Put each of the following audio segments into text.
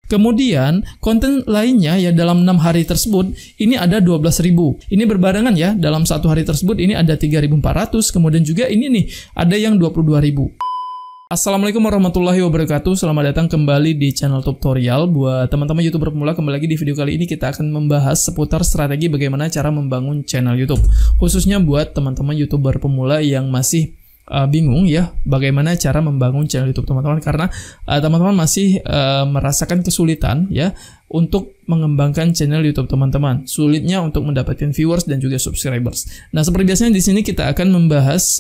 Kemudian konten lainnya ya dalam 6 hari tersebut ini ada 12.000. Ini berbarengan ya, dalam satu hari tersebut ini ada 3.400, kemudian juga ini nih ada yang 22.000. Assalamualaikum warahmatullahi wabarakatuh. Selamat datang kembali di channel tutorial. Buat teman-teman YouTuber pemula, kembali lagi di video kali ini kita akan membahas seputar strategi bagaimana cara membangun channel YouTube. Khususnya buat teman-teman YouTuber pemula yang masih bingung ya bagaimana cara membangun channel YouTube teman-teman, karena teman-teman masih merasakan kesulitan ya untuk mengembangkan channel YouTube teman-teman, sulitnya untuk mendapatkan viewers dan juga subscribers. Nah, seperti biasanya di sini kita akan membahas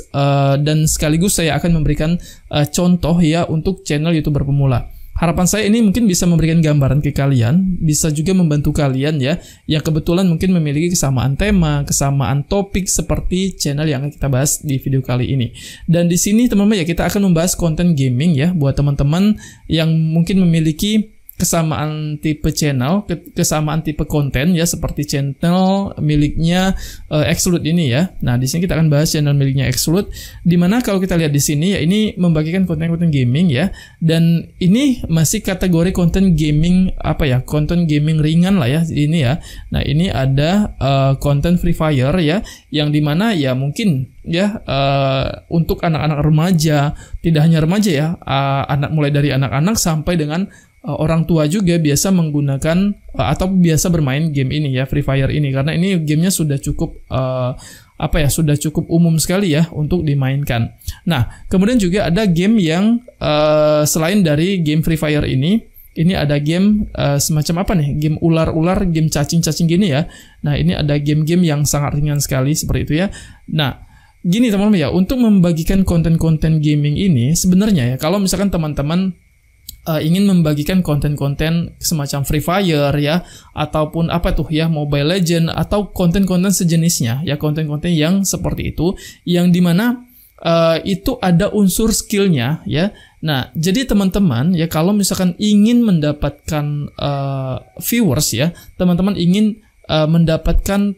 dan sekaligus saya akan memberikan contoh ya untuk channel YouTuber pemula. Harapan saya ini mungkin bisa memberikan gambaran ke kalian, bisa juga membantu kalian ya, yang kebetulan mungkin memiliki kesamaan tema, kesamaan topik seperti channel yang akan kita bahas di video kali ini. Dan di sini teman-teman ya kita akan membahas konten gaming ya, buat teman-teman yang mungkin memiliki kesamaan tipe channel, kesamaan tipe konten ya, seperti channel miliknya Xloot ini ya. Nah, di sini kita akan bahas channel miliknya Xloot, dimana kalau kita lihat di sini ya, ini membagikan konten-konten gaming ya, dan ini masih kategori konten gaming apa ya, konten gaming ringan lah ya ini ya. Nah, ini ada konten Free Fire ya, yang dimana ya mungkin ya untuk anak-anak remaja, tidak hanya remaja ya, mulai dari anak-anak sampai dengan orang tua juga biasa menggunakan atau biasa bermain game ini ya, Free Fire ini, karena ini gamenya sudah cukup sudah cukup umum sekali ya untuk dimainkan. Nah, kemudian juga ada game yang selain dari game Free Fire ini ada game semacam apa nih, game ular-ular, game cacing-cacing gini ya. Nah, ini ada game-game yang sangat ringan sekali seperti itu ya. Nah, gini teman-teman ya, untuk membagikan konten-konten gaming ini sebenarnya ya, kalau misalkan teman-teman ingin membagikan konten-konten semacam Free Fire ya, ataupun apa tuh ya, Mobile Legend, atau konten-konten sejenisnya ya, konten-konten yang seperti itu, yang dimana itu ada unsur skillnya ya. Nah, jadi teman-teman ya, kalau misalkan ingin mendapatkan viewers ya, teman-teman ingin mendapatkan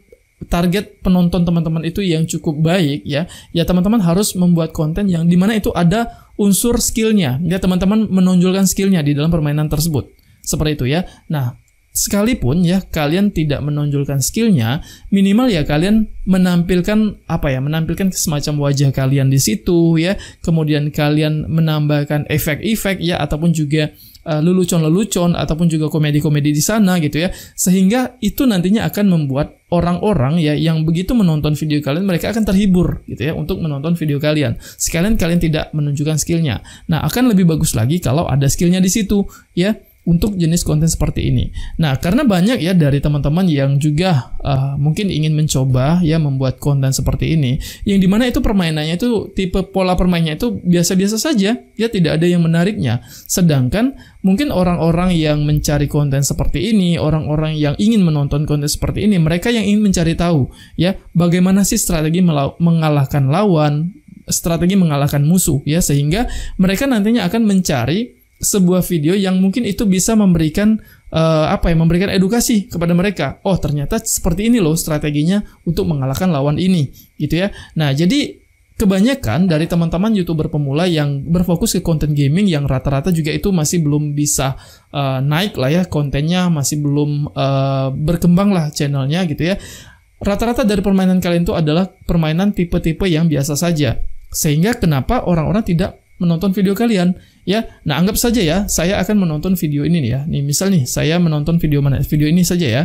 target penonton teman-teman itu yang cukup baik ya, teman-teman harus membuat konten yang dimana itu ada unsur skillnya ya, teman-teman menonjolkan skillnya di dalam permainan tersebut seperti itu ya. Nah, sekalipun ya kalian tidak menonjolkan skillnya, minimal ya kalian menampilkan menampilkan semacam wajah kalian di situ ya, kemudian kalian menambahkan efek-efek ya, ataupun juga lelucon-lelucon ataupun juga komedi-komedi di sana gitu ya, sehingga itu nantinya akan membuat orang-orang ya yang begitu menonton video kalian, mereka akan terhibur gitu ya untuk menonton video kalian. Sekalian kalian tidak menunjukkan skillnya. Nah, akan lebih bagus lagi kalau ada skillnya di situ ya, untuk jenis konten seperti ini. Nah, karena banyak ya dari teman-teman yang juga mungkin ingin mencoba ya membuat konten seperti ini, yang dimana itu permainannya itu tipe pola permainnya itu biasa-biasa saja ya, tidak ada yang menariknya. Sedangkan mungkin orang-orang yang mencari konten seperti ini, orang-orang yang ingin menonton konten seperti ini, mereka yang ingin mencari tahu ya bagaimana sih strategi mengalahkan lawan, strategi mengalahkan musuh ya, sehingga mereka nantinya akan mencari sebuah video yang mungkin itu bisa memberikan memberikan edukasi kepada mereka. Oh, ternyata seperti ini loh strateginya untuk mengalahkan lawan ini gitu ya. Nah, jadi kebanyakan dari teman-teman YouTuber pemula yang berfokus ke konten gaming, yang rata-rata juga itu masih belum bisa naik lah ya, kontennya masih belum berkembang lah channelnya gitu ya. Rata-rata dari permainan kalian itu adalah permainan tipe-tipe yang biasa saja, sehingga kenapa orang-orang tidak menonton video kalian ya. Nah, anggap saja ya, saya akan menonton video ini nih ya. Nih, misal nih, saya menonton video ini saja ya.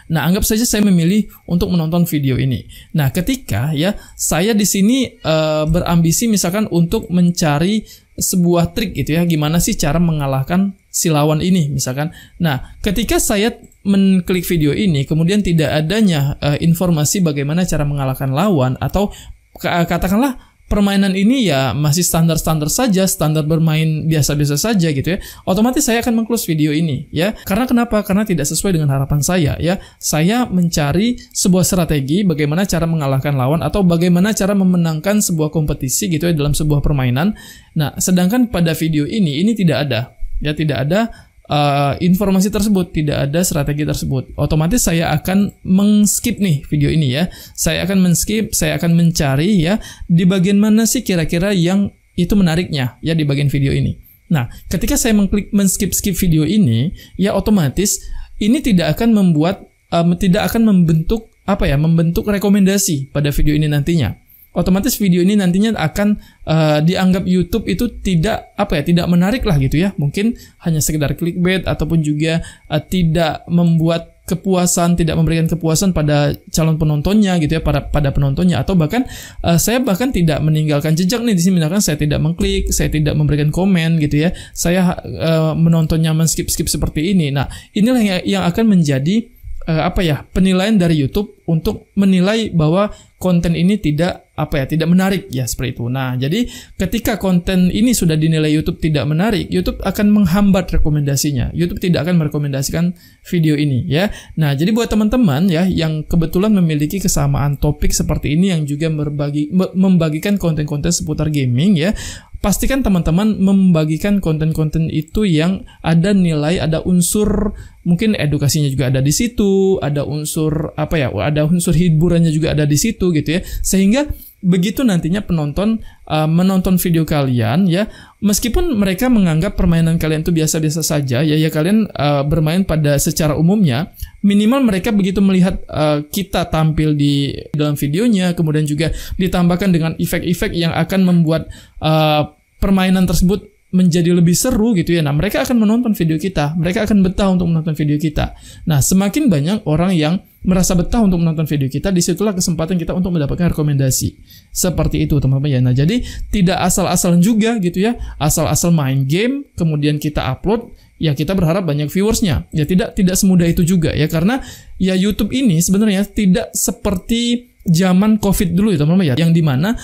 Nah, anggap saja saya memilih untuk menonton video ini. Nah, ketika ya saya di sini berambisi misalkan untuk mencari sebuah trik gitu ya, gimana sih cara mengalahkan si lawan ini misalkan. Nah, ketika saya mengklik video ini, kemudian tidak adanya informasi bagaimana cara mengalahkan lawan, atau katakanlah permainan ini ya masih standar-standar saja, standar bermain biasa-biasa saja gitu ya, otomatis saya akan meng-close video ini ya. Karena kenapa? Karena tidak sesuai dengan harapan saya ya. Saya mencari sebuah strategi bagaimana cara mengalahkan lawan, atau bagaimana cara memenangkan sebuah kompetisi gitu ya dalam sebuah permainan. Nah, sedangkan pada video ini tidak ada ya, tidak ada informasi tersebut, tidak ada strategi tersebut. Otomatis saya akan meng-skip nih video ini ya. Saya akan men-skip, saya akan mencari ya di bagian mana sih kira-kira yang itu menariknya ya di bagian video ini. Nah, ketika saya men-skip video ini, ya otomatis ini tidak akan membentuk rekomendasi pada video ini nantinya. Otomatis video ini nantinya akan dianggap YouTube itu tidak menarik lah gitu ya. Mungkin hanya sekedar clickbait ataupun juga tidak membuat kepuasan, tidak memberikan kepuasan pada calon penontonnya gitu ya, pada penontonnya, atau bahkan saya tidak meninggalkan jejak nih di sini, misalkan saya tidak mengklik, saya tidak memberikan komen gitu ya, saya menontonnya men-skip seperti ini. Nah, inilah yang akan menjadi penilaian dari YouTube untuk menilai bahwa konten ini tidak menarik ya, seperti itu. Nah, jadi ketika konten ini sudah dinilai YouTube tidak menarik, YouTube akan menghambat rekomendasinya. YouTube tidak akan merekomendasikan video ini ya. Nah, jadi buat teman-teman ya yang kebetulan memiliki kesamaan topik seperti ini, yang juga membagikan konten-konten seputar gaming ya, pastikan teman-teman membagikan konten-konten itu yang ada nilai, ada unsur mungkin edukasinya juga ada di situ, ada unsur ada unsur hiburannya juga ada di situ gitu ya. Sehingga begitu nantinya penonton menonton video kalian ya, meskipun mereka menganggap permainan kalian itu biasa-biasa saja ya, kalian bermain pada secara umumnya, minimal mereka begitu melihat kita tampil di dalam videonya, kemudian juga ditambahkan dengan efek-efek yang akan membuat permainan tersebut menjadi lebih seru gitu ya. Nah, mereka akan menonton video kita, mereka akan betah untuk menonton video kita. Nah, semakin banyak orang yang merasa betah untuk menonton video kita, disitulah kesempatan kita untuk mendapatkan rekomendasi. Seperti itu teman-teman ya. Nah, jadi tidak asal-asalan juga gitu ya, asal-asal main game kemudian kita upload, ya kita berharap banyak viewersnya. Ya tidak semudah itu juga ya, karena ya YouTube ini sebenarnya tidak seperti zaman COVID dulu ya teman-teman ya, yang dimana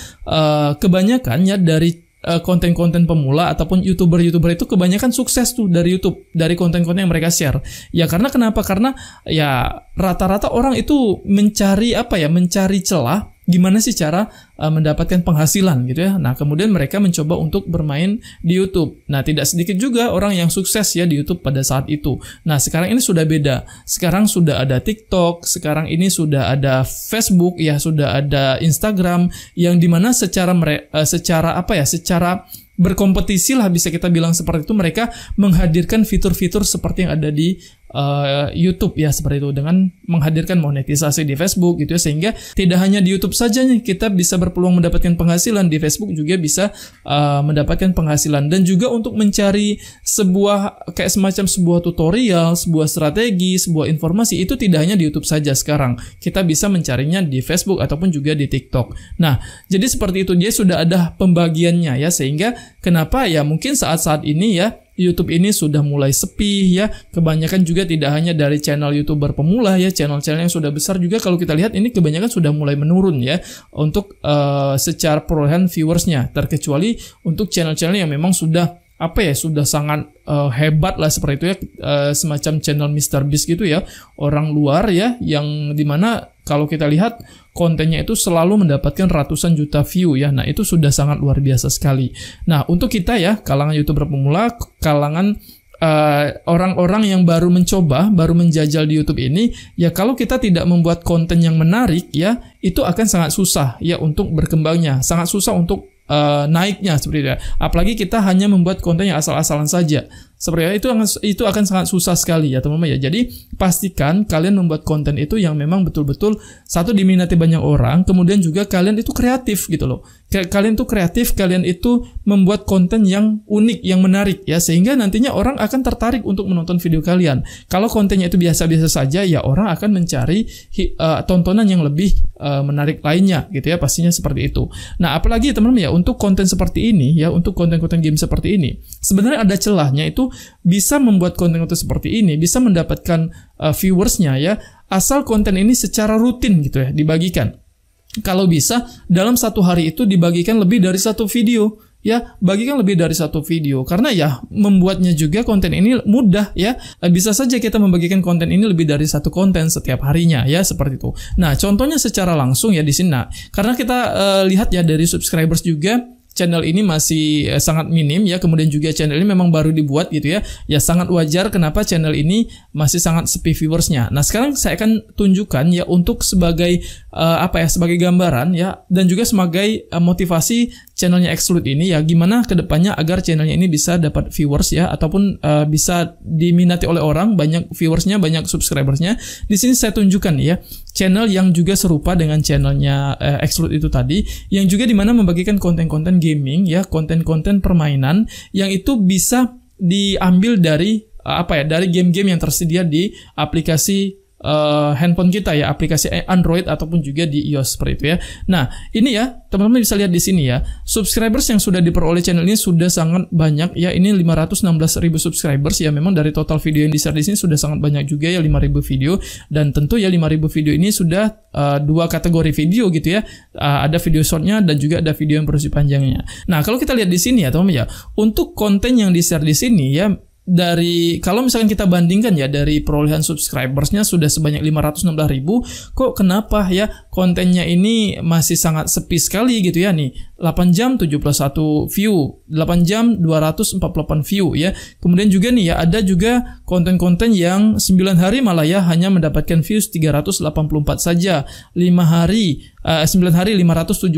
kebanyakan ya dari konten-konten pemula ataupun YouTuber itu kebanyakan sukses tuh dari YouTube, dari konten-konten yang mereka share. Ya karena kenapa? Karena ya rata-rata orang itu mencari celah gimana sih cara mendapatkan penghasilan gitu ya. Nah, kemudian mereka mencoba untuk bermain di YouTube. Nah, tidak sedikit juga orang yang sukses ya di YouTube pada saat itu. Nah, sekarang ini sudah beda. Sekarang sudah ada TikTok, sekarang ini sudah ada Facebook ya, sudah ada Instagram, yang dimana secara berkompetisi lah bisa kita bilang seperti itu, mereka menghadirkan fitur-fitur seperti yang ada di YouTube ya, seperti itu, dengan menghadirkan monetisasi di Facebook gitu ya, sehingga tidak hanya di YouTube saja nih kita bisa berpeluang mendapatkan penghasilan, di Facebook juga bisa mendapatkan penghasilan. Dan juga untuk mencari semacam sebuah tutorial, sebuah strategi, sebuah informasi, itu tidak hanya di YouTube saja sekarang, kita bisa mencarinya di Facebook ataupun juga di TikTok. Nah, jadi seperti itu, dia sudah ada pembagiannya ya, sehingga kenapa ya mungkin saat-saat ini ya YouTube ini sudah mulai sepi ya. Kebanyakan juga tidak hanya dari channel YouTuber pemula ya, channel-channel yang sudah besar juga kalau kita lihat ini kebanyakan sudah mulai menurun ya untuk secara perolehan viewersnya, terkecuali untuk channel-channel yang memang sudah sudah sangat hebat lah seperti itu ya, semacam channel MrBeast gitu ya, orang luar ya, yang dimana kalau kita lihat kontennya itu selalu mendapatkan ratusan juta view ya. Nah, itu sudah sangat luar biasa sekali. Nah, untuk kita ya, kalangan YouTuber pemula, kalangan orang-orang yang baru menjajal di YouTube ini, ya kalau kita tidak membuat konten yang menarik ya, itu akan sangat susah ya untuk berkembangnya, sangat susah untuk naiknya seperti itu ya. Apalagi kita hanya membuat konten yang asal-asalan saja, seperti itu akan sangat susah sekali ya teman-teman ya. Jadi pastikan kalian membuat konten itu yang memang betul-betul satu diminati banyak orang, kemudian juga kalian itu kreatif gitu loh. Kalian itu kreatif, kalian itu membuat konten yang unik, yang menarik ya, sehingga nantinya orang akan tertarik untuk menonton video kalian. Kalau kontennya itu biasa-biasa saja ya, orang akan mencari tontonan yang lebih menarik lainnya gitu ya, pastinya seperti itu. Nah, apalagi teman-teman ya, untuk konten seperti ini ya, untuk konten-konten game seperti ini, sebenarnya ada celahnya, itu bisa membuat konten-konten seperti ini bisa mendapatkan viewersnya ya, asal konten ini secara rutin gitu ya dibagikan. Kalau bisa dalam satu hari itu dibagikan lebih dari satu video ya, bagikan lebih dari satu video, karena ya membuatnya juga konten ini mudah ya. Bisa saja kita membagikan konten ini lebih dari satu konten setiap harinya ya, seperti itu. Nah, contohnya secara langsung ya di sini. Nah, karena kita lihat ya dari subscribers juga, channel ini masih sangat minim ya, kemudian juga channel ini memang baru dibuat gitu ya. Ya sangat wajar kenapa channel ini masih sangat sepi viewersnya. Nah, sekarang saya akan tunjukkan ya untuk sebagai sebagai gambaran ya, dan juga sebagai motivasi channelnya Exlude ini ya, gimana kedepannya agar channelnya ini bisa dapat viewers ya, ataupun bisa diminati oleh orang, banyak viewersnya, banyak subscribersnya. Di sini saya tunjukkan ya channel yang juga serupa dengan channelnya Exlude itu tadi, yang juga dimana membagikan konten-konten gaming ya, konten-konten permainan yang itu bisa diambil dari dari game-game yang tersedia di aplikasi handphone kita ya, aplikasi Android ataupun juga di iOS seperti itu ya. Nah, ini ya, teman-teman bisa lihat di sini ya. Subscribers yang sudah diperoleh channel ini sudah sangat banyak ya. Ini 516.000 subscribers ya. Memang dari total video yang di-share di sini sudah sangat banyak juga ya, 5.000 video, dan tentu ya 5.000 video ini sudah dua kategori video gitu ya. Ada video shortnya dan juga ada video yang berusia panjangnya. Nah, kalau kita lihat di sini ya, teman-teman ya, untuk konten yang di-share di sini ya, dari kalau misalkan kita bandingkan ya, dari perolehan subscribersnya sudah sebanyak 516.000, kok kenapa ya kontennya ini masih sangat sepi sekali gitu ya. Nih 8 jam 71 view, 8 jam 248 view ya. Kemudian juga nih ya, ada juga konten-konten yang 9 hari malah ya hanya mendapatkan views 384 saja, 9 hari 571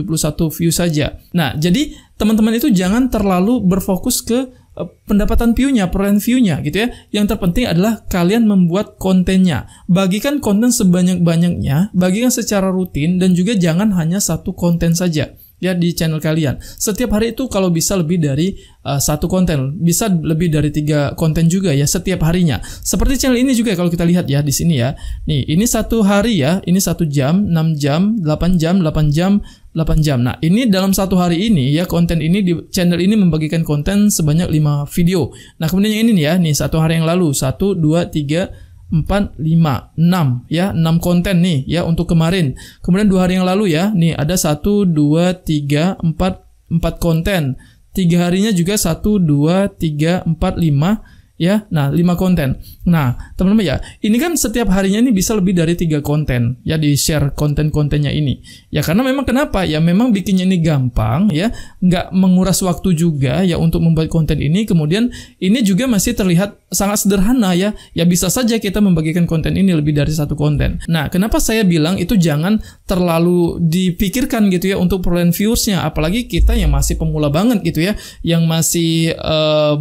view saja. Nah, jadi teman-teman itu jangan terlalu berfokus ke pendapatan view-nya, perolehan view-nya gitu ya. Yang terpenting adalah kalian membuat kontennya. Bagikan konten sebanyak-banyaknya, bagikan secara rutin, dan juga jangan hanya satu konten saja ya di channel kalian. Setiap hari itu kalau bisa lebih dari satu konten, bisa lebih dari 3 konten juga ya setiap harinya. Seperti channel ini juga kalau kita lihat ya di sini ya. Nih, ini satu hari ya, ini 1 jam, 6 jam, 8 jam, 8 jam, 8 jam. Nah, ini dalam satu hari ini ya, konten ini di channel ini membagikan konten sebanyak 5 video. Nah, kemudian yang ini nih ya, nih satu hari yang lalu 1, 2, 3, 4, 5, 6 ya, 6 konten nih ya untuk kemarin. Kemudian 2 hari yang lalu ya, nih ada 1, 2, 3, 4 konten. 3 harinya juga 1, 2, 3, 4, 5 ya. Nah, 5 konten. Nah, teman-teman ya, ini kan setiap harinya ini bisa lebih dari 3 konten ya, di-share konten-kontennya ini. Ya karena memang kenapa? Ya memang bikinnya ini gampang ya, nggak menguras waktu juga ya untuk membuat konten ini. Kemudian ini juga masih terlihat sangat sederhana ya. Ya bisa saja kita membagikan konten ini lebih dari 1 konten. Nah, kenapa saya bilang itu jangan terlalu dipikirkan gitu ya untuk perolehan viewersnya, apalagi kita yang masih pemula banget gitu ya, yang masih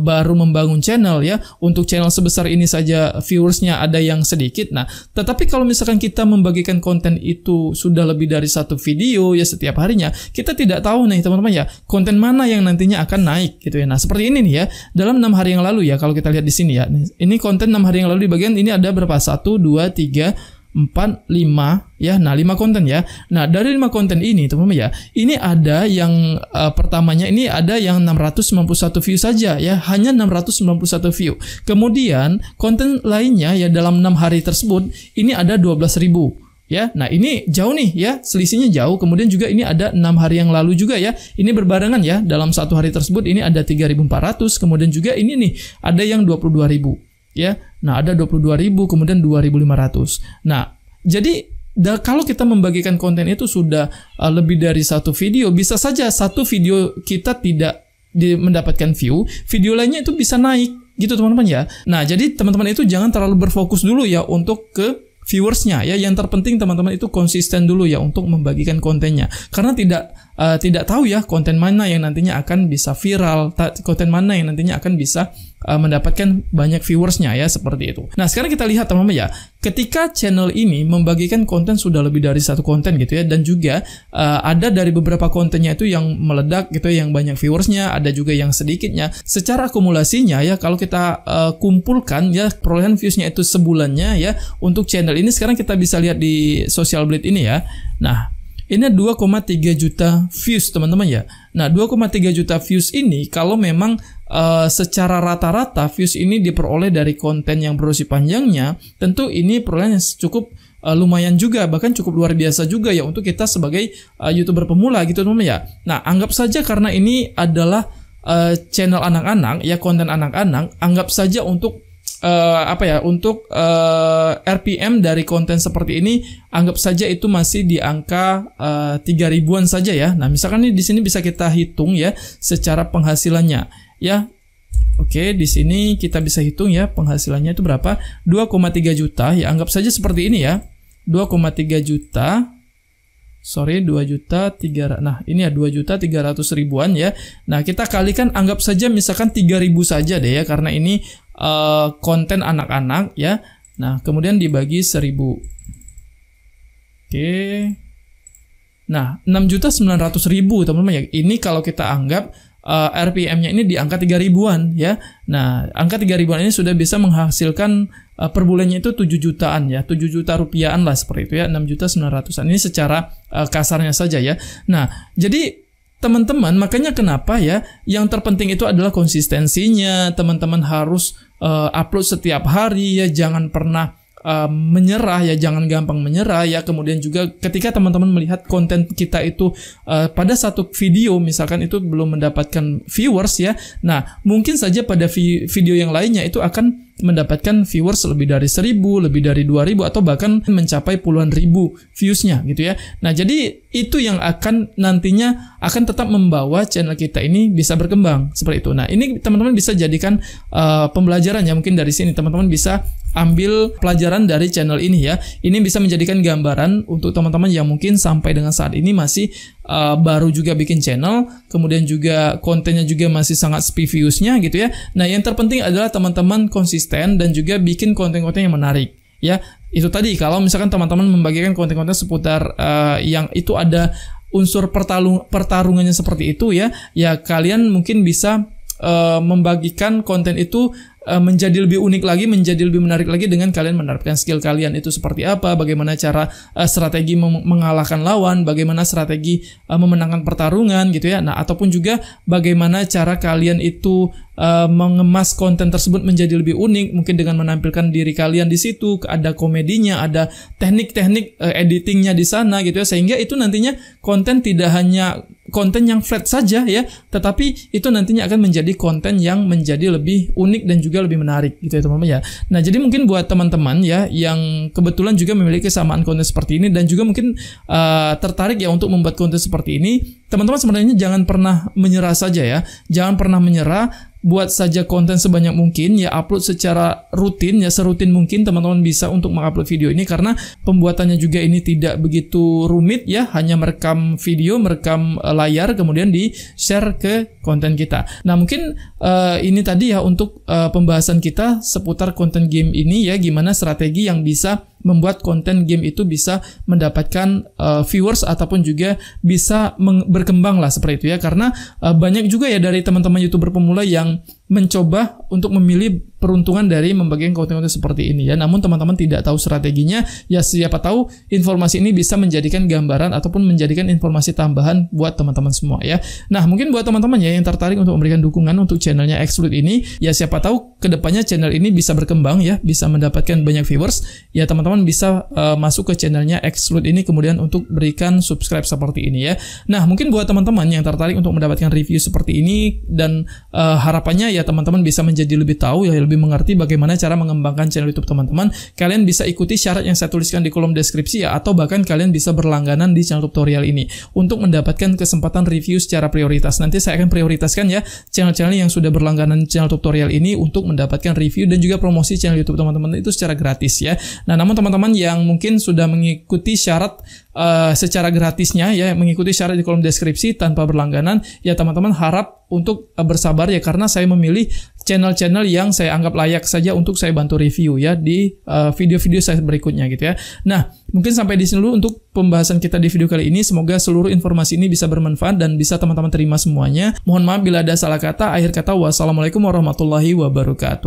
baru membangun channel ya. Untuk channel sebesar ini saja viewersnya ada yang sedikit. Nah, tetapi kalau misalkan kita membagikan konten itu sudah lebih dari 1 video ya setiap harinya, kita tidak tahu nih teman-teman ya, konten mana yang nantinya akan naik gitu ya. Nah, seperti ini nih ya, dalam 6 hari yang lalu ya, kalau kita lihat di sini ya, ini konten 6 hari yang lalu di bagian ini ada berapa? 1, 2, 3, 4, 5 ya. Nah, 5 konten ya. Nah, dari 5 konten ini teman-teman ya, ini ada yang pertamanya ini ada yang 691 view saja ya, hanya 691 view. Kemudian konten lainnya ya dalam 6 hari tersebut ini ada 12.000 ya. Nah, ini jauh nih ya, selisihnya jauh. Kemudian juga ini ada 6 hari yang lalu juga ya. Ini berbarengan ya, dalam satu hari tersebut ini ada 3.400. Kemudian juga ini nih ada yang 22.000 ya. Nah, ada 22.000, kemudian 2.500. Nah, jadi kalau kita membagikan konten itu sudah lebih dari 1 video, bisa saja 1 video kita tidak mendapatkan view, video lainnya itu bisa naik gitu teman-teman ya. Nah, jadi teman-teman itu jangan terlalu berfokus dulu ya untuk ke viewersnya ya. Yang terpenting teman-teman itu konsisten dulu ya untuk membagikan kontennya, karena tidak tahu ya konten mana yang nantinya akan bisa viral, konten mana yang nantinya akan bisa mendapatkan banyak viewersnya ya, seperti itu. Nah, sekarang kita lihat teman-teman ya, ketika channel ini membagikan konten sudah lebih dari 1 konten gitu ya, dan juga ada dari beberapa kontennya itu yang meledak gitu ya, yang banyak viewersnya, ada juga yang sedikitnya. Secara akumulasinya ya, kalau kita kumpulkan ya perolehan viewsnya itu sebulannya ya, untuk channel ini sekarang kita bisa lihat di Social Blade ini ya. Nah, ini 2,3 juta views teman-teman ya. Nah, 2,3 juta views ini kalau memang secara rata-rata views ini diperoleh dari konten yang berusia panjangnya, tentu ini perolehan yang cukup lumayan juga, bahkan cukup luar biasa juga ya untuk kita sebagai YouTuber pemula gitu teman-teman ya. Nah, anggap saja karena ini adalah channel anak-anak ya, konten anak-anak, anggap saja untuk untuk RPM dari konten seperti ini, anggap saja itu masih di angka 3.000-an saja ya. Nah, misalkan di sini bisa kita hitung ya secara penghasilannya ya. Oke, di sini kita bisa hitung ya penghasilannya itu berapa? 2,3 juta ya, anggap saja seperti ini ya. 2,3 juta Nah, ini ya 2.300.000-an ya. Nah, kita kalikan, anggap saja misalkan 3.000 saja deh ya, karena ini konten anak-anak ya. Nah, kemudian dibagi 1.000. Oke. Nah, 6.900.000 teman-teman ya. Ini kalau kita anggap RPM-nya ini di angka 3.000-an ya. Nah, angka 3.000-an ini sudah bisa menghasilkan per bulannya itu 7 jutaan ya. 7 juta rupiahan lah seperti itu ya. 6.900.000-an ini secara kasarnya saja ya. Nah, jadi teman-teman, makanya kenapa ya, yang terpenting itu adalah konsistensinya. Teman-teman harus upload setiap hari ya, jangan pernah menyerah ya, jangan gampang menyerah ya. Kemudian juga ketika teman-teman melihat konten kita itu pada satu video misalkan itu belum mendapatkan viewers ya, nah mungkin saja pada video yang lainnya itu akan mendapatkan viewers lebih dari 1.000, lebih dari 2.000, atau bahkan mencapai puluhan ribu viewsnya gitu ya. Nah, jadi itu yang akan nantinya akan tetap membawa channel kita ini bisa berkembang seperti itu. Nah, ini teman-teman bisa jadikan pembelajaran ya, mungkin dari sini teman-teman bisa ambil pelajaran dari channel ini ya. Ini bisa menjadikan gambaran untuk teman-teman yang mungkin sampai dengan saat ini masih baru juga bikin channel, kemudian juga kontennya juga masih sangat sepi viewsnya gitu ya. Nah, yang terpenting adalah teman-teman konsisten dan juga bikin konten-konten yang menarik ya. Itu tadi, kalau misalkan teman-teman membagikan konten-konten seputar yang itu ada unsur pertarungannya seperti itu ya, ya kalian mungkin bisa membagikan konten itu menjadi lebih unik lagi, menjadi lebih menarik lagi dengan kalian menerapkan skill kalian itu seperti apa, bagaimana cara strategi mengalahkan lawan, bagaimana strategi memenangkan pertarungan gitu ya. Nah, ataupun juga bagaimana cara kalian itu mengemas konten tersebut menjadi lebih unik, mungkin dengan menampilkan diri kalian di situ, ada komedinya, ada teknik-teknik editingnya di sana gitu ya, sehingga itu nantinya konten tidak hanya konten yang flat saja ya, tetapi itu nantinya akan menjadi konten yang menjadi lebih unik dan juga lebih menarik gitu ya teman-teman ya. Nah, jadi mungkin buat teman-teman ya yang kebetulan juga memiliki kesamaan konten seperti ini dan juga mungkin tertarik ya untuk membuat konten seperti ini, teman-teman sebenarnya jangan pernah menyerah saja ya. Jangan pernah menyerah, buat saja konten sebanyak mungkin ya, upload secara rutin ya, serutin mungkin teman-teman bisa untuk mengupload video ini, karena pembuatannya juga ini tidak begitu rumit ya, hanya merekam video, merekam layar kemudian di-share ke konten kita. Nah, mungkin ini tadi ya untuk pembahasan kita seputar konten game ini ya, gimana strategi yang bisa membuat konten game itu bisa mendapatkan viewers ataupun juga bisa berkembang lah seperti itu ya, karena banyak juga ya dari teman-teman YouTuber pemula yang mencoba untuk memilih peruntungan dari membagikan konten-konten seperti ini ya. Namun teman-teman tidak tahu strateginya ya, siapa tahu informasi ini bisa menjadikan gambaran ataupun menjadikan informasi tambahan buat teman-teman semua ya. Nah, mungkin buat teman-teman ya yang tertarik untuk memberikan dukungan untuk channelnya Xfluid ini ya, siapa tahu kedepannya channel ini bisa berkembang ya, bisa mendapatkan banyak viewers ya, teman-teman bisa masuk ke channelnya Xfluid ini kemudian untuk berikan subscribe seperti ini ya. Nah, mungkin buat teman-teman yang tertarik untuk mendapatkan review seperti ini dan harapannya ya teman-teman bisa menjadi lebih tahu ya, lebih mengerti bagaimana cara mengembangkan channel YouTube teman-teman. Kalian bisa ikuti syarat yang saya tuliskan di kolom deskripsi ya, atau bahkan kalian bisa berlangganan di channel tutorial ini untuk mendapatkan kesempatan review secara prioritas. Nanti saya akan prioritaskan ya channel-channel yang sudah berlangganan channel tutorial ini untuk mendapatkan review dan juga promosi channel YouTube teman-teman itu secara gratis ya. Nah, namun teman-teman yang mungkin sudah mengikuti syarat secara gratisnya ya, mengikuti syarat di kolom deskripsi tanpa berlangganan ya, teman-teman harap untuk bersabar ya, karena saya memilih channel-channel yang saya anggap layak saja untuk saya bantu review ya di video-video saya berikutnya gitu ya. Nah, mungkin sampai di sini dulu untuk pembahasan kita di video kali ini. Semoga seluruh informasi ini bisa bermanfaat dan bisa teman-teman terima semuanya. Mohon maaf bila ada salah kata. Akhir kata, wassalamualaikum warahmatullahi wabarakatuh.